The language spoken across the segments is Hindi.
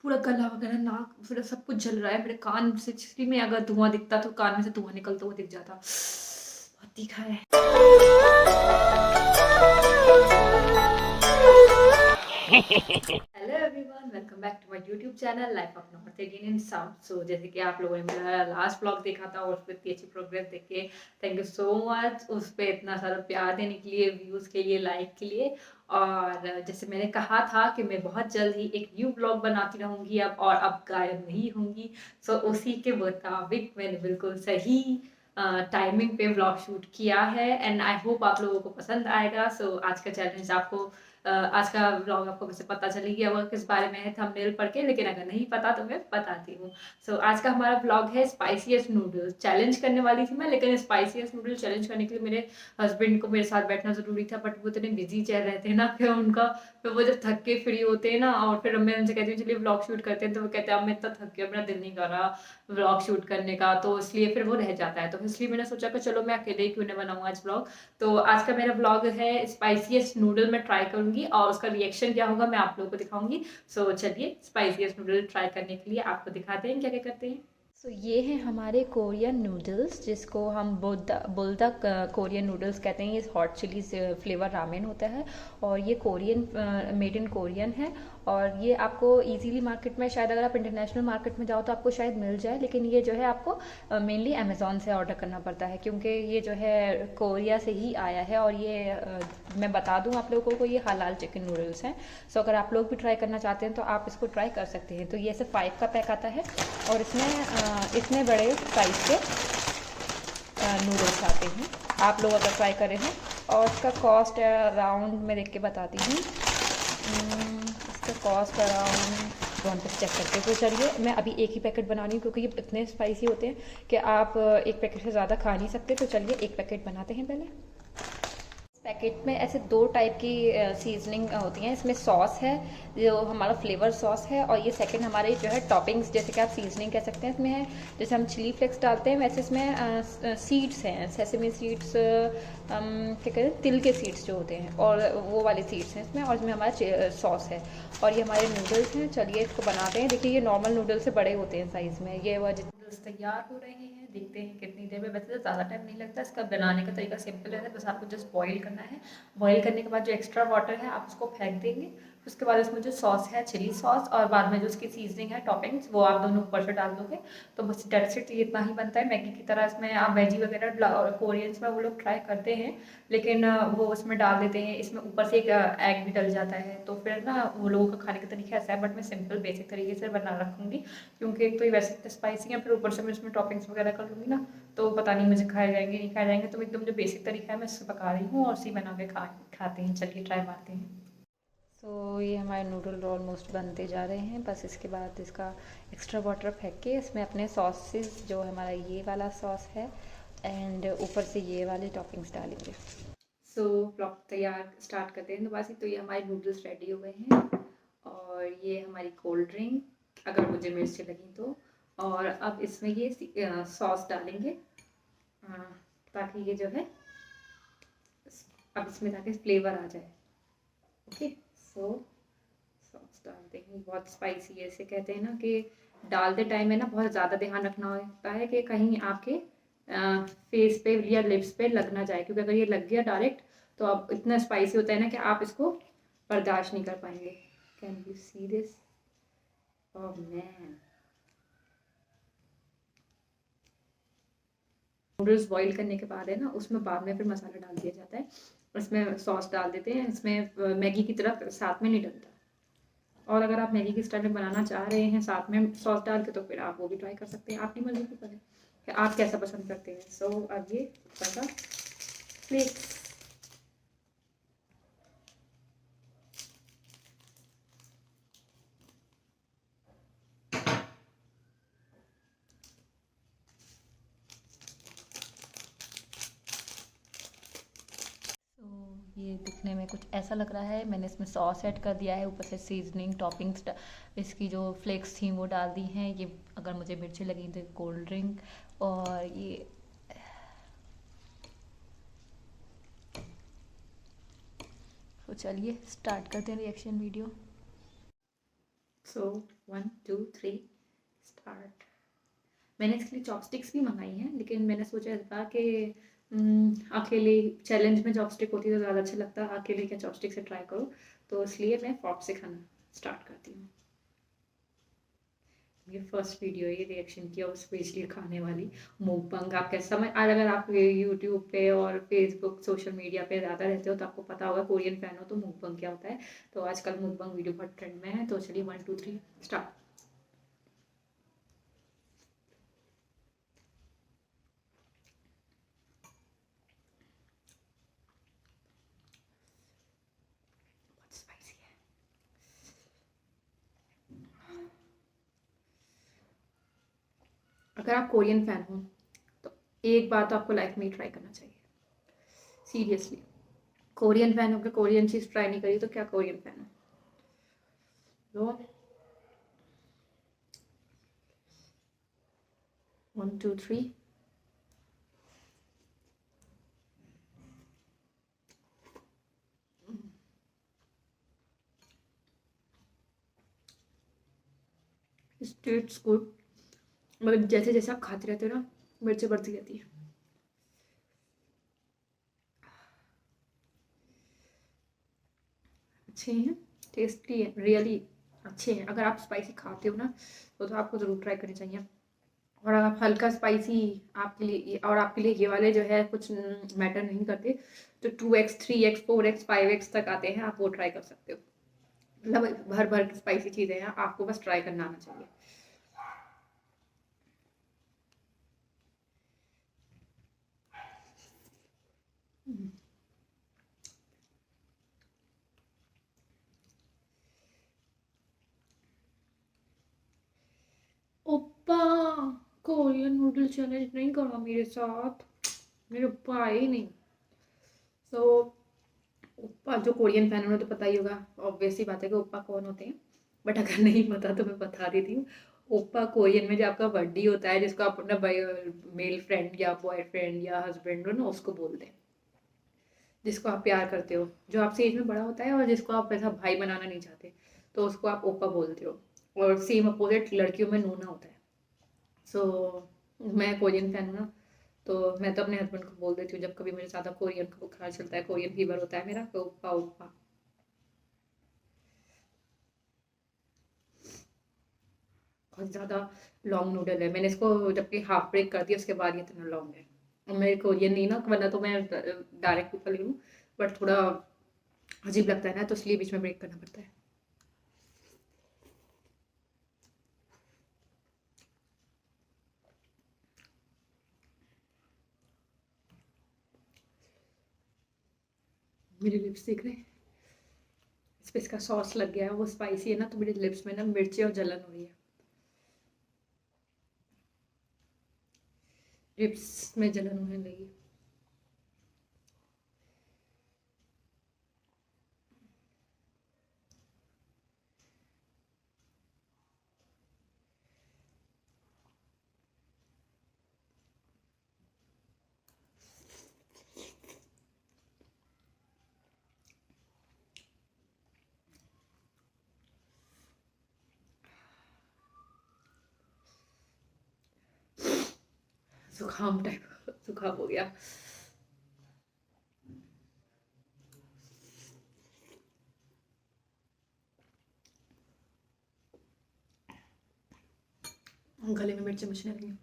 पूरा गला वगैरह, नाक पूरा सब कुछ जल रहा है। मेरे कान से एक्चुअली में अगर धुआँ दिखता तो कान में से धुआँ निकलता हुआ दिख जाता। बहुत तीखा है। Hello everyone, welcome back to my YouTube channel life of north Indian in south. So जैसे कि आप लोगों ने मेरा लास्ट ब्लॉग देखा था और उस पर इतनी अच्छी प्रोग्रेस देख के थैंक यू सो मच। उस पर इतना सारा प्यार देने के लिए, व्यूज़ के लिए, लाइक के लिए। और जैसे मैंने कहा था कि मैं बहुत जल्द ही एक न्यू ब्लॉग बनाती रहूँगी अब, और अब गायब नहीं होंगी। सो उसी के मुताबिक मैंने बिल्कुल सही टाइमिंग पे व्लॉग शूट किया है एंड आई होप आप लोगों को पसंद आएगा। सो आज का चैलेंज आपको आज का व्लॉग आपको वैसे पता चली गया होगा किस बारे में है थंबनेल पढ़ के, लेकिन अगर नहीं पता तो मैं बताती हूँ। सो आज का हमारा व्लॉग है स्पाइसीएस्ट नूडल्स। चैलेंज करने वाली थी मैं, लेकिन स्पाइसीएस्ट नूडल्स चैलेंज करने के लिए मेरे हस्बैंड को मेरे साथ बैठना ज़रूरी था, बट वो इतने बिजी चल रहे थे ना, फिर उनका फिर वो जब थक के फ्री होते हैं ना, और फिर मैं उनसे कहती हूँ चलिए व्लॉग शूट करते हैं, तो वो कहते हैं अब मैं इतना थक गया, मेरा दिल नहीं कर रहा व्लॉग शूट करने का, तो इसलिए फिर वो रह जाता है। तो इसलिए मैंने सोचा कि चलो मैं अकेले ही क्यों नहीं बनाऊँ आज व्लॉग। तो आज का मेरा ब्लॉग है स्पाइसीएस्ट नूडल मैं ट्राई करूंगी और उसका रिएक्शन क्या होगा मैं आप लोगों को दिखाऊंगी। सो चलिए स्पाइसीएस्ट नूडल ट्राई करने के लिए आपको दिखाते हैं क्या क्या करते हैं। सो ये हैं हमारे कोरियन नूडल्स, जिसको हम बुलदक कोरियन नूडल्स कहते हैं। ये हॉट चिली फ्लेवर रामेन होता है और ये कोरियन मेड इन कोरियन है। और ये आपको इजीली मार्केट में, शायद अगर आप इंटरनेशनल मार्केट में जाओ तो आपको शायद मिल जाए, लेकिन ये जो है आपको मेनली अमेज़ॉन से ऑर्डर करना पड़ता है, क्योंकि ये जो है कोरिया से ही आया है। और ये मैं बता दूं आप लोगों को, ये हलाल चिकन नूडल्स हैं। सो अगर आप लोग भी ट्राई करना चाहते हैं तो आप इसको ट्राई कर सकते हैं। तो ये ऐसे 5 का पैक आता है और इसमें इतने बड़े साइज़ के नूडल्स आते हैं। आप लोग अगर ट्राई करें हैं, और इसका कॉस्ट अराउंड मैं देख के बताती हूँ। इसका कॉस्ट अराउंड वन पे चेक करके, तो चलिए मैं अभी एक ही पैकेट बना रही हूँ क्योंकि ये इतने स्पाइसी होते हैं कि आप एक पैकेट से ज़्यादा खा नहीं सकते। तो चलिए एक पैकेट बनाते हैं पहले। पैकेट में ऐसे 2 टाइप की सीजनिंग होती हैं। इसमें सॉस है जो हमारा फ्लेवर सॉस है, और ये सेकंड हमारे जो है टॉपिंग्स, जैसे कि आप सीजनिंग कह सकते हैं, इसमें है। जैसे हम चिली फ्लेक्स डालते हैं वैसे इसमें सीड्स हैं, सेसमी सीड्स, क्या कहते हैं, तिल के सीड्स जो होते हैं, और वो वाले सीड्स हैं इसमें। और इसमें हमारा सॉस है और ये हमारे नूडल्स हैं। चलिए इसको बनाते हैं। देखिए ये नॉर्मल नूडल्स से बड़े होते हैं साइज़ में। ये वह नूडल्स तैयार हो रहे हैं, देखते हैं कितनी देर में। वैसे तो ज़्यादा टाइम नहीं लगता, इसका बनाने का तरीका सिंपल है, बस आपको जस्ट बॉईल करना है। बॉईल करने के बाद जो एक्स्ट्रा वाटर है आप उसको फेंक देंगे। उसके बाद इसमें जो सॉस है चिली सॉस, और बाद में जो उसकी सीजनिंग है टॉपिंग्स, वो आप दोनों ऊपर से डाल दोगे। तो बस डेट्स इट, इतना ही बनता है मैगी की तरह। इसमें आप वेजी वगैरह कोरियंस में वो लोग ट्राई करते हैं, लेकिन वो उसमें डाल देते हैं। इसमें ऊपर से एक एग भी डल जाता है, तो फिर ना वो लोगों का खाने का तरीका ऐसा है, बट मैं सिंपल बेसिक तरीके से बना रखूँगी, क्योंकि एक तो ये वैसे इतने स्पाइसी है, फिर ऊपर से मैं इसमें टॉपिंग्स वगैरह कर लूँगी ना, तो पता नहीं मुझे खाए जाएंगे नहीं खाए जाएंगे। तो एकदम जो बेसिक तरीका है मैं उससे पका रही हूँ और उसी बना के खाते हैं। चलिए ट्राई मारते हैं। सो ये हमारे नूडल ऑलमोस्ट बनते जा रहे हैं। बस इसके बाद इसका एक्स्ट्रा वाटर फेंक के इसमें अपने सॉसेस, जो हमारा ये वाला सॉस है, एंड ऊपर से ये वाले टॉपिंग्स डालेंगे। सो ब्लॉग तैयार स्टार्ट करते हैं दोबारा से। तो ये हमारे नूडल्स रेडी हो गए हैं, और ये हमारी कोल्ड ड्रिंक अगर मुझे मिर्ची लगी तो। और अब इसमें ये सॉस डालेंगे, ताकि ये जो है अब इसमें ताकि फ्लेवर आ जाए। ओके, सो सॉस डालते हैं। बहुत स्पाइसी है, ऐसे कहते हैं ना कि डालते टाइम है ना बहुत ज़्यादा ध्यान रखना होता है कि कहीं आपके फेस पे या लिप्स पे लग ना जाए, क्योंकि अगर ये लग गया डायरेक्ट तो अब इतना स्पाइसी होता है ना कि आप इसको बर्दाश्त नहीं कर पाएंगे। Can you see this? Oh man. Noodles boil करने के बाद है ना, उसमें बाद में फिर मसाला डाल दिया जाता है, इसमें सॉस डाल देते हैं। इसमें मैगी की तरह साथ में नहीं डलता। और अगर आप मैगी की स्टाइल में बनाना चाह रहे हैं साथ में सॉस डाल के, तो फिर आप वो भी ट्राई कर सकते हैं। आपकी मर्जी के ऊपर है कि आप कैसा पसंद करते हैं। सो अब ये थोड़ा सा फ्लेक्स। तो ये दिखने में कुछ ऐसा लग रहा है। मैंने इसमें सॉस ऐड कर दिया है, ऊपर से सीजनिंग टॉपिंग्स इसकी जो फ्लेक्स थी वो डाल दी हैं। ये अगर मुझे मिर्ची लगी तो कोल्ड ड्रिंक, और ये तो चलिए स्टार्ट करते हैं रिएक्शन वीडियो। सो 1 2 3 स्टार्ट। मैंने इसके लिए चॉपस्टिक्स भी मंगाई हैं, लेकिन मैंने सोचा था कि अकेले चैलेंज में चॉपस्टिक होती तो ज़्यादा अच्छा लगता, अकेले क्या चॉपस्टिक से ट्राई करो, तो इसलिए मैं फॉर्क से खाना स्टार्ट करती हूँ। ये फर्स्ट वीडियो है ये रिएक्शन की और स्पेशली खाने वाली मुकबंग। आप कैसा समझ, आज अगर आप यूट्यूब पे और फेसबुक सोशल मीडिया पे ज़्यादा रहते हो तो आपको पता होगा, कोरियन फैन हो तो मुकबंग क्या होता है। तो आजकल मुकबंग वीडियो बहुत ट्रेंड में है, तो चलिए 1 2 3 स्टार्ट। बहुत स्पाइसी है। अगर आप कोरियन फैन हो तो एक बार तो आपको लाइफ में ही ट्राई करना चाहिए, सीरियसली। कोरियन फैन होकर कोरियन चीज़ ट्राई नहीं करी तो क्या कोरियन फैन हो। तो 1 2 3 टेस्ट्स गुड, मगर जैसे जैसे आप खाते रहते हो ना मिर्ची बढ़ती रहती है। अच्छे हैं, टेस्टी है, रियली अच्छे हैं। अगर आप स्पाइसी खाते हो ना तो आपको ज़रूर ट्राई करनी चाहिए। और अगर आप हल्का स्पाइसी, आपके लिए और आपके लिए ये वाले जो है कुछ मैटर नहीं करते, तो 2x 3x 4x 5x तक आते हैं, आप वो ट्राई कर सकते हो। मतलब भर भर की स्पाइसी चीज़ें हैं, आपको बस ट्राई करना आना चाहिए। ओप्पा, कोरियन नूडल चैलेंज नहीं करा मेरे साथ, मेरे ओप्पा आए ही नहीं। तो ओप्पा, जो कोरियन फैन उन्हें तो पता ही होगा, ऑब्वियस ही बात है कि ओप्पा कौन होते हैं। बट अगर नहीं पता तो मैं बता देती हूँ। ओप्पा कोरियन में जो आपका बड्डी होता है, जिसको आप अपना मेल फ्रेंड या बॉयफ्रेंड या हस्बैंड हो ना, उसको बोलते हैं। जिसको आप प्यार करते हो, जो आपसे एज में बड़ा होता है और जिसको आप ऐसा भाई बनाना नहीं चाहते, तो उसको आप ओप्पा बोलते हो। और सेम अपोजिट लड़कियों में नूना होता है। सो मैं कोरियन फैन हूँ ना, तो मैं तो अपने हस्बैंड को बोल देती हूँ जब कभी मुझे ज़्यादा कोरियन का बुखार चलता है, कोरियन फीवर होता है मेरा, तो ओप्पा ओप्पा। बहुत ज़्यादा लॉन्ग नूडल है, मैंने इसको जबकि हाफ ब्रेक कर दिया उसके बाद ये इतना लॉन्ग है। और मेरे कोरियन नहीं ना, वरना तो मैं डायरेक्ट ऊपर ले लूँ, बट थोड़ा अजीब लगता है ना, तो इसलिए बीच में ब्रेक करना पड़ता है। मेरे लिप्स देख रहे हैं, इस पे इसका सॉस लग गया है, वो स्पाइसी है ना, तो मेरे लिप्स में ना मिर्ची और जलन हो रही है, लिप्स में जलन होने लगी। जुकाम टाइप जुकाम हो गया। गले में मिर्ची मचने लगी।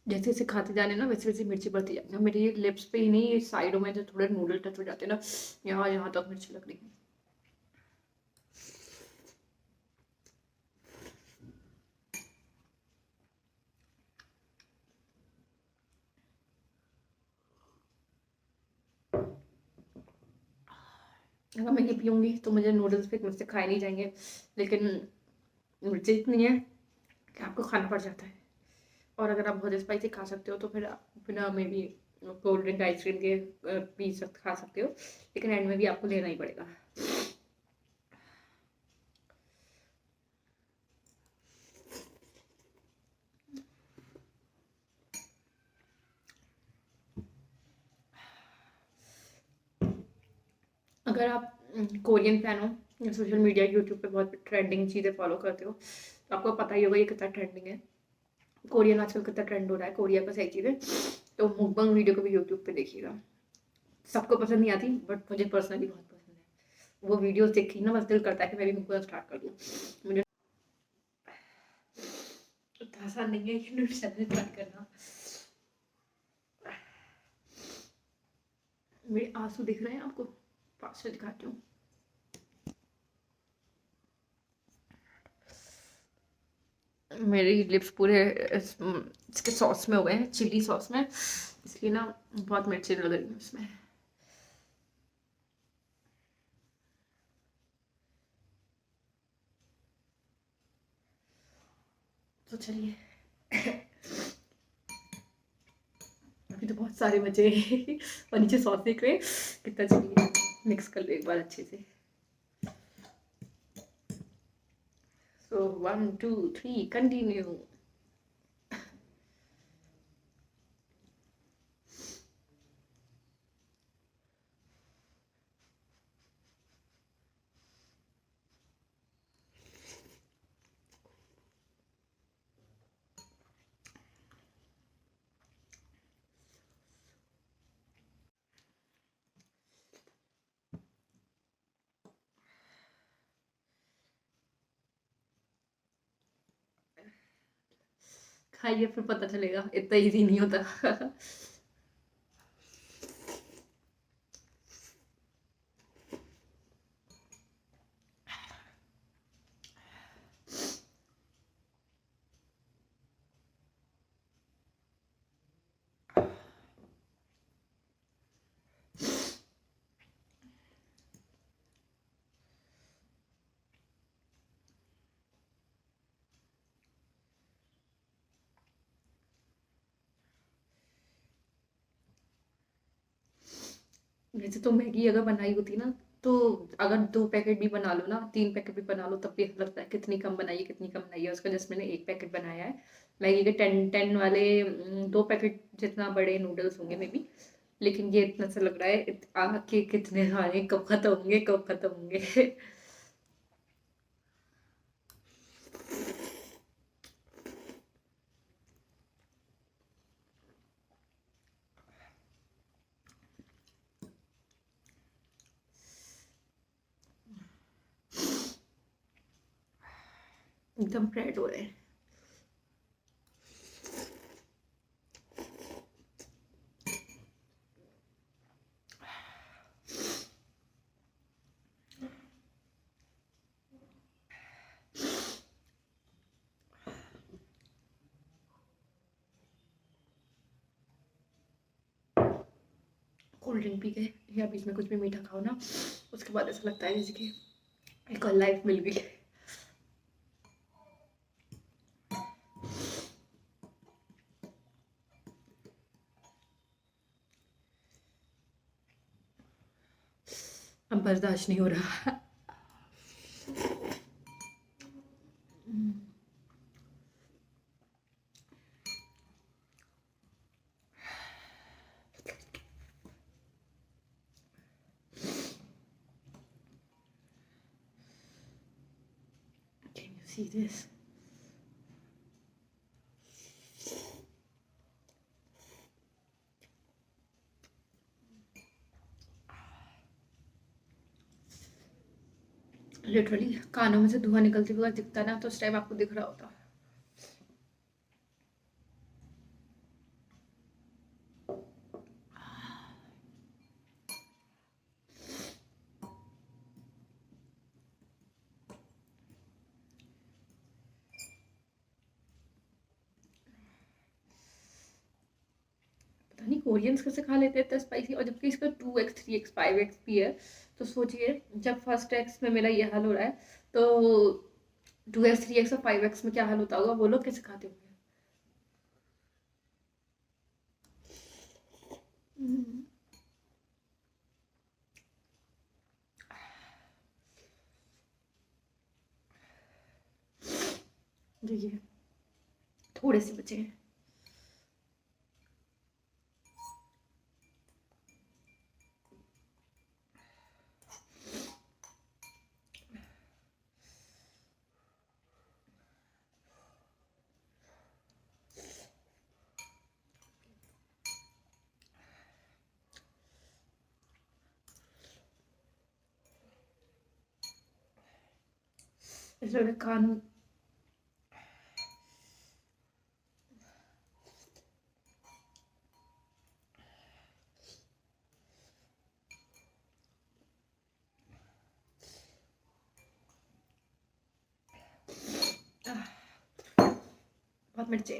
जैसे जैसे खाते जाने ना वैसे वैसे मिर्ची बढ़ती जाती है, मेरी लिप्स पे ही नहीं, साइडों में जो थोड़े नूडल टच हो जाते हैं ना, यहाँ यहाँ तक मिर्ची लग रही है। अगर मैं ये पीऊँगी तो मुझे नूडल्स फिर मुझसे खाए नहीं जाएँगे, लेकिन मिर्ची इतनी है कि आपको खाना पड़ जाता है। और अगर आप बहुत स्पाइसी खा सकते हो तो फिर आप बिना may be cold drink ice cream के खा सकते हो, लेकिन एंड में भी आपको लेना ही पड़ेगा। अगर आप कोरियन फैन हो या सोशल मीडिया यूट्यूब पे बहुत ट्रेंडिंग चीज़ें फॉलो करते हो तो आपको पता ही होगा ये कितना ट्रेंडिंग है। कोरियन आजकल कितना ट्रेंड हो रहा है, कोरिया का सही चीज़ है। तो मुकबंग वीडियो को भी यूट्यूब पे देखिएगा। सबको पसंद नहीं आती बट मुझे पर्सनली बहुत पसंद है। वो वीडियोस देख के ना बस दिल करता है कि मैं भी मुकबंग स्टार्ट कर दूँ। मुझे इतना आसान नहीं है कि नूडल्स ट्राई करना। मेरे आंसू दिख रहे हैं आपको? पास से दिखाती हूँ। मेरी लिप्स पूरे इसके सॉस में हो गए हैं, चिली सॉस में, इसलिए ना बहुत मिर्ची लग रही है उसमें। तो चलिए अभी तो बहुत सारे बचे और नीचे सॉस देख रहे हैं कितना, चलिए मिक्स कर लो एक बार अच्छे से। सो 1 2 3 कंटिन्यू। खाइए फिर पता चलेगा, इतना इजी नहीं होता वैसे तो मैगी अगर बनाई होती ना तो अगर 2 पैकेट भी बना लो ना, 3 पैकेट भी बना लो, तब भी ऐसा लगता है कितनी कम बनाई है, कितनी कम बनाई है। उसका जस्ट मैंने 1 पैकेट बनाया है मैगी के। 10 10 वाले 2 पैकेट जितना बड़े नूडल्स होंगे मे बी। लेकिन ये इतना सा लग रहा है आके कितने सारे कब खत्म होंगे, कब खत्म होंगे एकदम फ्रेड हो रहे हैं। कोल्ड ड्रिंक पी गए या बीच में कुछ भी मीठा खाओ ना, उसके बाद ऐसा लगता है जैसे कि एक और लाइफ मिल गई। अब बर्दाश्त नहीं हो रहा Can you see this? Literally कानों में से धुआं निकलते हुए दिखता ना तो उस टाइम आपको दिख रहा होता। पता नहीं कोरियंस कैसे खा लेते हैं इतना स्पाइसी, और जबकि इसका 2x 3x 5x भी है। तो सोचिए जब फर्स्ट एक्स में मेरा ये हाल हो रहा है, तो 2x 3x और 5x में क्या हाल होता होगा, वो लोग कैसे खाते होंगे। देखिए थोड़े से बचे हैं। इसलिए कान बहुत मिर्चे।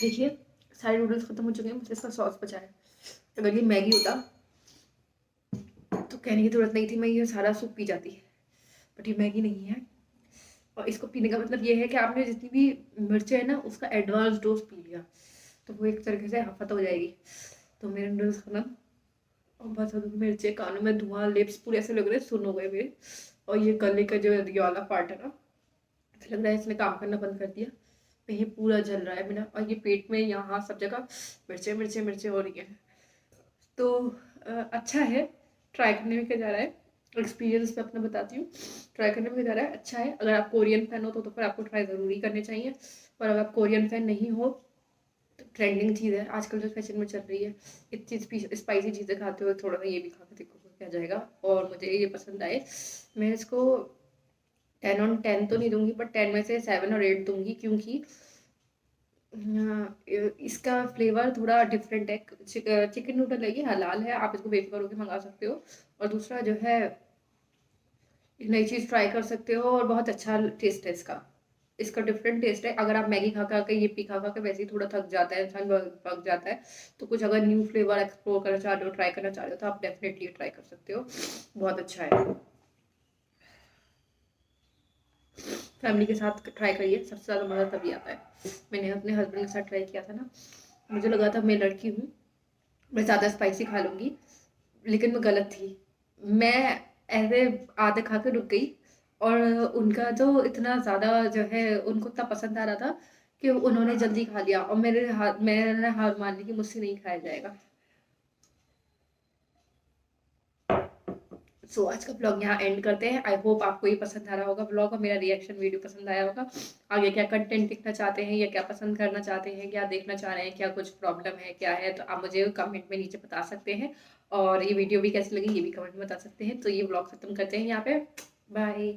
देखिए सारे नूडल्स खत्म हो चुके हैं, मुझे इसका सॉस बचा है। अगर ये मैगी होता तो कहने की जरूरत नहीं थी, मैं ये सारा सूप पी जाती। बट ये मैगी नहीं है, और इसको पीने का मतलब ये है कि आपने जितनी भी मिर्चें है ना उसका एडवांस डोज पी लिया, तो वो एक तरीके से हाफत हो जाएगी। तो मेरे नूडल्स खत्म, और बहुत ज़्यादा मिर्चें, कानों में धुआं, लिप्स पूरे ऐसे लग रहे हैं सुन हो गए मेरे। और ये गले का जो ये वाला पार्ट है ना, ऐसा लग रहा है इसने काम करना बंद कर दिया। ये पूरा जल रहा है मेरा, और ये पेट में यहाँ सब जगह मिर्चे मिर्चे मिर्चे हो रही है। तो अच्छा है, ट्राई करने में क्या जा रहा है, एक्सपीरियंस मैं अपना बताती हूँ। ट्राई करने में क्या जा रहा है, अच्छा है। अगर आप कोरियन फैन हो तो फिर आपको ट्राई ज़रूरी करने चाहिए, और अगर आप कोरियन फैन नहीं हो तो ट्रेंडिंग चीज़ है आजकल जो फैशन में चल रही है। इतनी स्पाइसी चीज़ें खाते हुए थोड़ा सा ये भी खा के देखो क्या जाएगा। और मुझे ये पसंद आए, मैं इसको 10/10 तो नहीं दूंगी, बट 10 में से 7 और 8 दूंगी, क्योंकि इसका फ्लेवर थोड़ा डिफरेंट है। चिकन नूडल है, ये हलाल है, आप इसको बेफिक्र होकर मंगा सकते हो। और दूसरा जो है नई चीज़ ट्राई कर सकते हो, और बहुत अच्छा टेस्ट है इसका। इसका डिफरेंट टेस्ट है। अगर आप मैगी खा खा के, ये खा खा के वैसे ही थोड़ा थक जाता है इंसान, पक जाता है, तो कुछ अगर न्यू फ्लेवर एक्सप्लोर करना चाह रहे हो, ट्राई करना चाह रहे हो, तो आप डेफिनेटली ट्राई कर सकते हो, बहुत अच्छा है। फैमिली के साथ ट्राई करिए, सबसे ज़्यादा मज़ा तभी आता है। मैंने अपने हस्बैंड के साथ ट्राई किया था ना, मुझे लगा था मैं लड़की हूँ, मैं ज़्यादा स्पाइसी खा लूँगी, लेकिन मैं गलत थी। मैं ऐसे आधे खा के रुक गई, और उनका जो इतना ज़्यादा जो है उनको इतना पसंद आ रहा था कि उन्होंने जल्दी खा लिया, और मैंने हार मान ली कि मुझसे नहीं खाया जाएगा। सो आज का ब्लॉग यहाँ एंड करते हैं। आई होप आपको ये पसंद आ रहा होगा ब्लॉग, और मेरा रिएक्शन वीडियो पसंद आया होगा। आगे क्या कंटेंट दिखना चाहते हैं, या क्या पसंद करना चाहते हैं, क्या देखना चाह रहे हैं, क्या कुछ प्रॉब्लम है, क्या है, तो आप मुझे कमेंट में नीचे बता सकते हैं। और ये वीडियो भी कैसी लगी ये भी कमेंट में बता सकते हैं। तो ये ब्लॉग खत्म करते हैं यहाँ पे। बाय।